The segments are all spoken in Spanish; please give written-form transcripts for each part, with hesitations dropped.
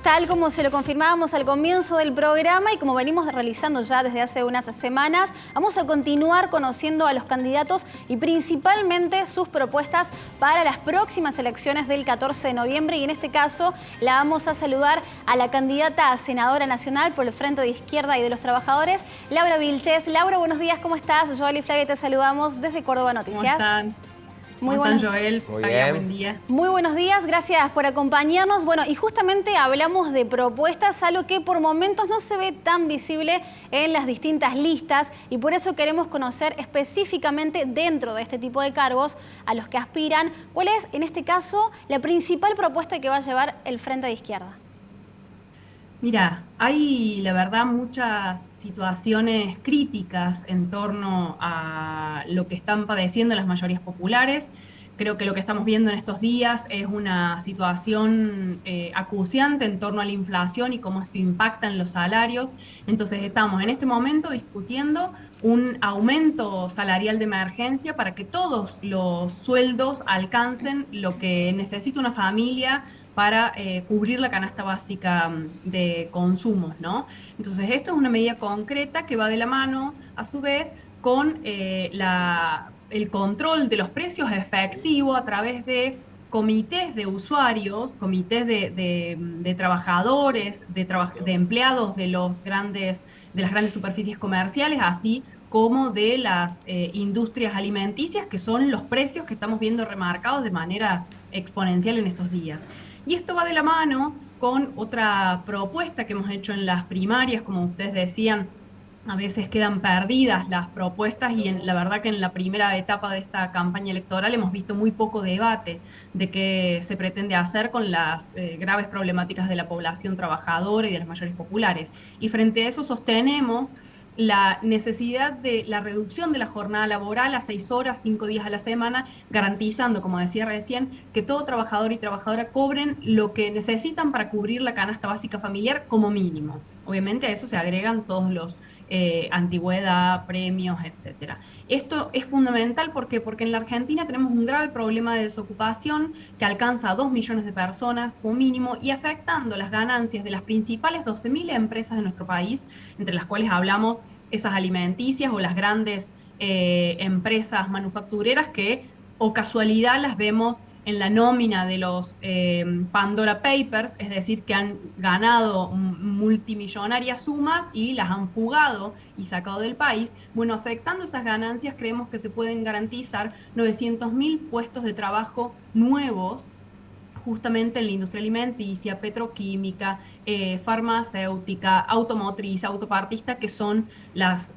Tal como se lo confirmábamos al comienzo del programa y como venimos realizando ya desde hace unas semanas, vamos a continuar conociendo a los candidatos y principalmente sus propuestas para las próximas elecciones del 14 de noviembre. Y en este caso la vamos a saludar a la candidata a senadora nacional por el Frente de Izquierda y de los Trabajadores, Laura Vilches. Laura, buenos días, ¿cómo estás? Joel y Flavia te saludamos desde Córdoba Noticias. ¿Cómo están? Muy ¿Cómo están, buenos... Joel? Muy Flavia, bien. buen día. Muy buenos días, gracias por acompañarnos. Bueno, y justamente hablamos de propuestas, algo que por momentos no se ve tan visible en las distintas listas y por eso queremos conocer específicamente dentro de este tipo de cargos a los que aspiran, cuál es, en este caso, la principal propuesta que va a llevar el Frente de Izquierda. Mira, hay la verdad muchas situaciones críticas en torno a lo que están padeciendo las mayorías populares. Creo que lo que estamos viendo en estos días es una situación acuciante en torno a la inflación y cómo esto impacta en los salarios. Entonces estamos en este momento discutiendo un aumento salarial de emergencia para que todos los sueldos alcancen lo que necesita una familia para cubrir la canasta básica de consumos, ¿no? Entonces esto es una medida concreta que va de la mano, a su vez, con el control de los precios efectivo a través de comités de usuarios, comités de trabajadores, de empleados de las grandes superficies comerciales, así como de las industrias alimenticias, que son los precios que estamos viendo remarcados de manera exponencial en estos días. Y esto va de la mano con otra propuesta que hemos hecho en las primarias, como ustedes decían, a veces quedan perdidas las propuestas y la verdad que en la primera etapa de esta campaña electoral hemos visto muy poco debate de qué se pretende hacer con las graves problemáticas de la población trabajadora y de las mayores populares. Y frente a eso sostenemos la necesidad de la reducción de la jornada laboral a 6 horas, 5 días a la semana, garantizando, como decía recién, que todo trabajador y trabajadora cobren lo que necesitan para cubrir la canasta básica familiar como mínimo. Obviamente a eso se agregan todos los antigüedad, premios, etcétera. Esto es fundamental porque en la Argentina tenemos un grave problema de desocupación que alcanza a 2 millones de personas como mínimo y afectando las ganancias de las principales 12.000 empresas de nuestro país, entre las cuales hablamos esas alimenticias o las grandes empresas manufactureras que, o casualidad, las vemos en la nómina de los Pandora Papers, es decir, que han ganado multimillonarias sumas y las han fugado y sacado del país. Bueno, afectando esas ganancias, creemos que se pueden garantizar 900.000 puestos de trabajo nuevos, justamente en la industria alimenticia, petroquímica, farmacéutica, automotriz, autopartista, que son las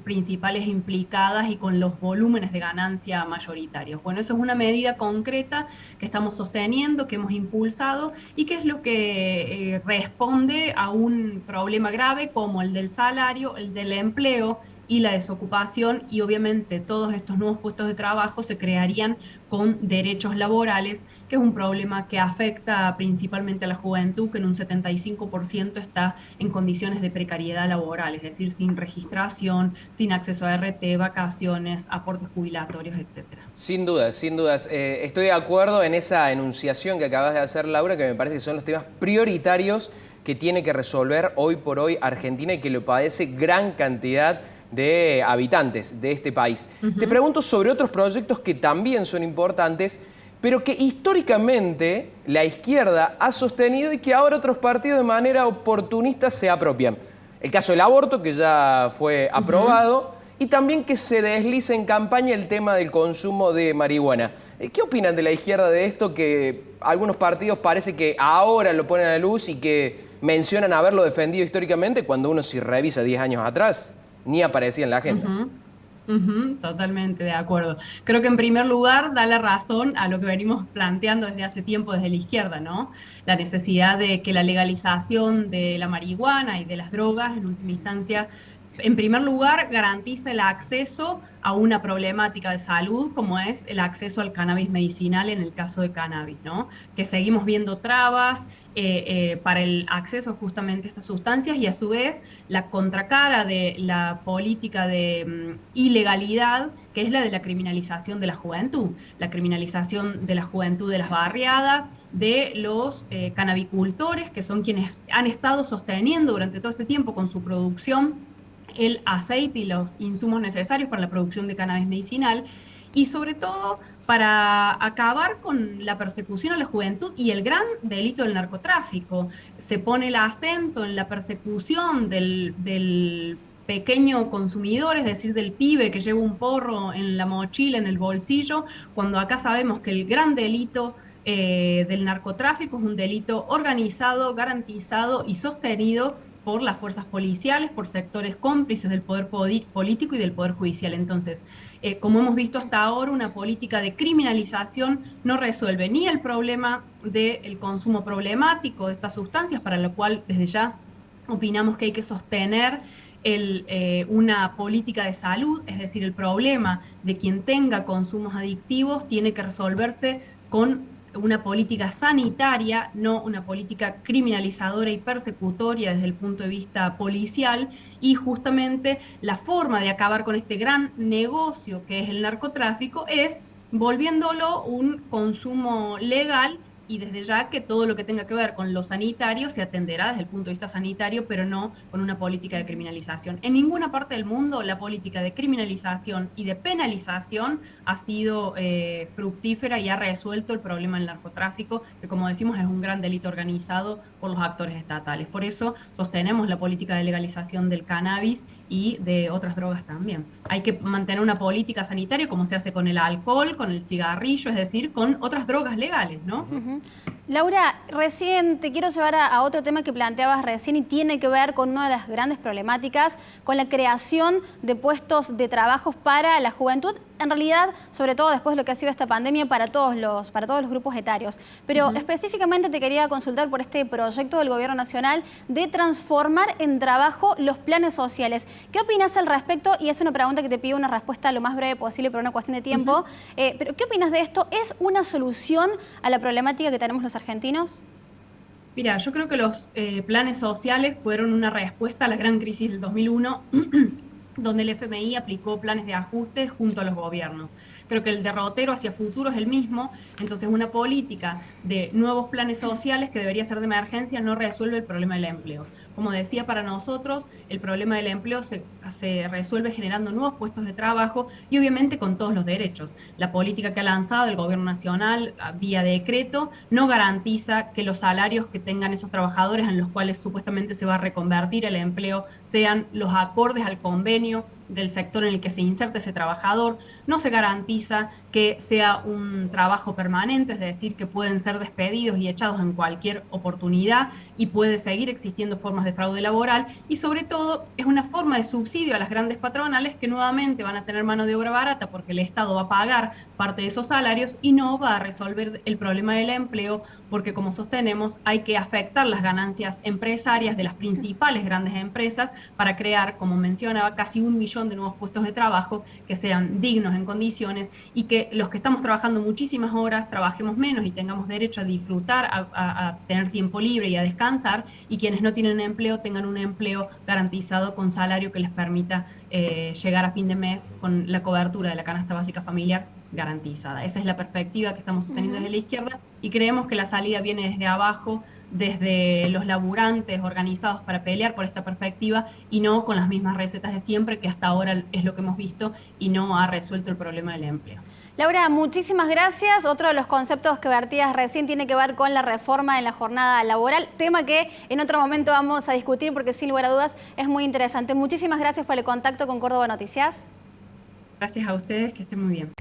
principales implicadas y con los volúmenes de ganancia mayoritarios. Bueno, eso es una medida concreta que estamos sosteniendo, que hemos impulsado y que es lo que responde a un problema grave como el del salario, el del empleo y la desocupación, y obviamente todos estos nuevos puestos de trabajo se crearían con derechos laborales, que es un problema que afecta principalmente a la juventud, que en un 75% está en condiciones de precariedad laboral, es decir, sin registración, sin acceso a RT, vacaciones, aportes jubilatorios, etc. Sin dudas, sin dudas. Estoy de acuerdo en esa enunciación que acabas de hacer, Laura, que me parece que son los temas prioritarios que tiene que resolver hoy por hoy Argentina y que lo padece gran cantidad de habitantes de este país. Te pregunto sobre otros proyectos que también son importantes, pero que históricamente la izquierda ha sostenido y que ahora otros partidos de manera oportunista se apropian. El caso del aborto, que ya fue aprobado, y también que se desliza en campaña el tema del consumo de marihuana. ¿Qué opinan de la izquierda de esto, que algunos partidos parece que ahora lo ponen a la luz y que mencionan haberlo defendido históricamente, cuando uno si revisa 10 años atrás ni aparecía en la agenda? Totalmente de acuerdo. Creo que en primer lugar da la razón a lo que venimos planteando desde hace tiempo desde la izquierda, ¿no? La necesidad de que la legalización de la marihuana y de las drogas, en última instancia, en primer lugar, garantiza el acceso a una problemática de salud, como es el acceso al cannabis medicinal en el caso de cannabis, ¿no? Que seguimos viendo trabas para el acceso justamente a estas sustancias y a su vez la contracara de la política de ilegalidad, que es la de la criminalización de la juventud, la criminalización de la juventud de las barriadas, de los cannabicultores, que son quienes han estado sosteniendo durante todo este tiempo con su producción el aceite y los insumos necesarios para la producción de cannabis medicinal, y sobre todo para acabar con la persecución a la juventud y el gran delito del narcotráfico. Se pone el acento en la persecución del pequeño consumidor, es decir, del pibe que lleva un porro en la mochila, en el bolsillo, cuando acá sabemos que el gran delito del narcotráfico es un delito organizado, garantizado y sostenido por las fuerzas policiales, por sectores cómplices del poder político y del poder judicial. Entonces, como hemos visto hasta ahora, una política de criminalización no resuelve ni el problema del consumo problemático de estas sustancias, para lo cual desde ya opinamos que hay que sostener una política de salud, es decir, el problema de quien tenga consumos adictivos tiene que resolverse con una política sanitaria, no una política criminalizadora y persecutoria desde el punto de vista policial, y justamente la forma de acabar con este gran negocio que es el narcotráfico es volviéndolo un consumo legal, y desde ya que todo lo que tenga que ver con lo sanitario se atenderá desde el punto de vista sanitario, pero no con una política de criminalización. En ninguna parte del mundo la política de criminalización y de penalización ha sido fructífera y ha resuelto el problema del narcotráfico, que como decimos es un gran delito organizado por los actores estatales. Por eso sostenemos la política de legalización del cannabis y de otras drogas también. Hay que mantener una política sanitaria como se hace con el alcohol, con el cigarrillo, es decir, con otras drogas legales, ¿no? Laura, recién te quiero llevar a otro tema que planteabas recién y tiene que ver con una de las grandes problemáticas, con la creación de puestos de trabajo para la juventud, en realidad, sobre todo después de lo que ha sido esta pandemia para todos los grupos etarios. Pero específicamente te quería consultar por este proyecto del Gobierno Nacional de transformar en trabajo los planes sociales. ¿Qué opinas al respecto? Y es una pregunta que te pido una respuesta lo más breve posible por una cuestión de tiempo. Pero ¿qué opinas de esto? ¿Es una solución a la problemática que tenemos los argentinos? Mira, yo creo que los planes sociales fueron una respuesta a la gran crisis del 2001, donde el FMI aplicó planes de ajuste junto a los gobiernos. Creo que el derrotero hacia futuro es el mismo, entonces una política de nuevos planes sociales que debería ser de emergencia no resuelve el problema del empleo. Como decía, para nosotros el problema del empleo se resuelve generando nuevos puestos de trabajo y obviamente con todos los derechos. La política que ha lanzado el Gobierno Nacional vía decreto no garantiza que los salarios que tengan esos trabajadores en los cuales supuestamente se va a reconvertir el empleo sean los acordes al convenio del sector en el que se inserta ese trabajador. No se garantiza que sea un trabajo permanente, es decir, que pueden ser despedidos y echados en cualquier oportunidad y puede seguir existiendo formas de fraude laboral, y sobre todo es una forma de subsidio a las grandes patronales que nuevamente van a tener mano de obra barata porque el Estado va a pagar parte de esos salarios y no va a resolver el problema del empleo, porque como sostenemos hay que afectar las ganancias empresarias de las principales grandes empresas para crear, como mencionaba, casi 1 millón de nuevos puestos de trabajo que sean dignos en condiciones, y que los que estamos trabajando muchísimas horas trabajemos menos y tengamos derecho a disfrutar, a tener tiempo libre y a descansar, y quienes no tienen empleo tengan un empleo garantizado con salario que les permita llegar a fin de mes con la cobertura de la canasta básica familiar garantizada. Esa es la perspectiva que estamos sosteniendo desde la izquierda, y creemos que la salida viene desde abajo, desde los laburantes organizados para pelear por esta perspectiva y no con las mismas recetas de siempre, que hasta ahora es lo que hemos visto y no ha resuelto el problema del empleo. Laura, muchísimas gracias. Otro de los conceptos que vertías recién tiene que ver con la reforma en la jornada laboral, tema que en otro momento vamos a discutir porque sin lugar a dudas es muy interesante. Muchísimas gracias por el contacto con Córdoba Noticias. Gracias a ustedes, que estén muy bien.